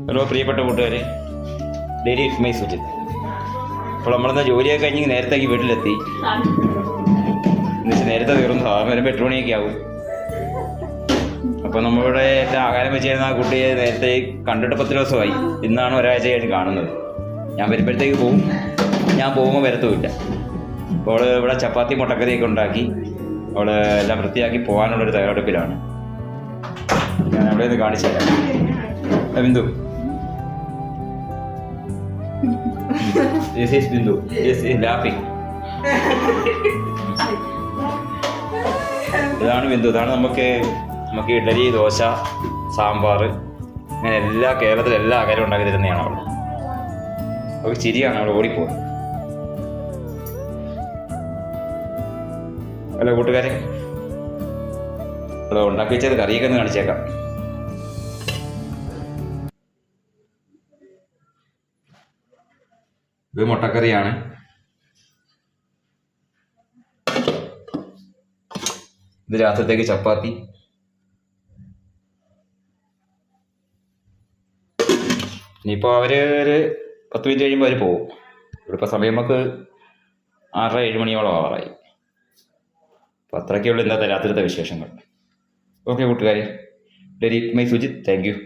Hello പ്രിയപ്പെട്ട കൂട്ടുകാരെ, daily with my Sujith. അപ്പോൾ നമ്മളിന്ന് ജോലിയൊക്കെ കഴിഞ്ഞ് നേരത്തേക്ക് വീട്ടിലെത്തി. എന്നുവെച്ചാൽ നേരത്തെ തീർന്നു, വരുമ്പോൾ 8 മണിയൊക്കെ ആവും. അപ്പോൾ നമ്മളിവിടെ എല്ലാം ആഹാരം വെച്ചിരുന്ന ആ കുട്ടിയെ നേരത്തെ കണ്ടിട്ട് 10 ദിവസമായി. ഇന്നാണ് ഒരാഴ്ചയായിട്ട് കാണുന്നത്. ഞാൻ വരുമ്പോഴത്തേക്ക് പോവും, ഞാൻ പോകുമ്പോൾ വരത്തുമില്ല. അപ്പോൾ ഇവിടെ ചപ്പാത്തി മുട്ടക്കറിയൊക്കെ ഉണ്ടാക്കി അവൾ എല്ലാം വൃത്തിയാക്കി പോകാനുള്ളൊരു തയ്യാറെടുപ്പിലാണ്. ഞാൻ അവിടെ നിന്ന് കാണിച്ചു തരാം. Bindu, this is Bindu. Yes, is laughing. ഇതാണ് ബിന്ദു. ഇതാണ് നമുക്ക് ഇഡലി, ദോശ, സാമ്പാർ, അങ്ങനെ കേരളത്തിലെ എല്ലാ ആഹാരവും ഉണ്ടാക്കി തരുന്നതാണ് അവൾ. അവൾക്ക് ചിരിയാണ്, അവൾ ഓടിപ്പോകുന്നത്. ഹലോ കൂട്ടുകാരെ, അവൾ ഉണ്ടാക്കി വെച്ചത് കറിയൊക്കെ ഒന്ന് കാണിച്ചേക്കാം. ഇത് മുട്ടക്കറിയാണ്. ഇത് രാത്രിത്തേക്ക് ചപ്പാത്തി. ഇനിയിപ്പോൾ അവർ ഒരു 10 മിനിറ്റ് കഴിയുമ്പോൾ അവർ പോകും. ഇവിടെ ഇപ്പോൾ സമയം നമുക്ക് 6:30-7 മണിയോളം ആവാറായി. അപ്പോൾ അത്രയൊക്കെയുള്ള ഇന്നത്തെ രാത്രിത്തെ വിശേഷങ്ങൾ. ഓക്കെ കൂട്ടുകാരെ, daily with my Sujith. Thank you.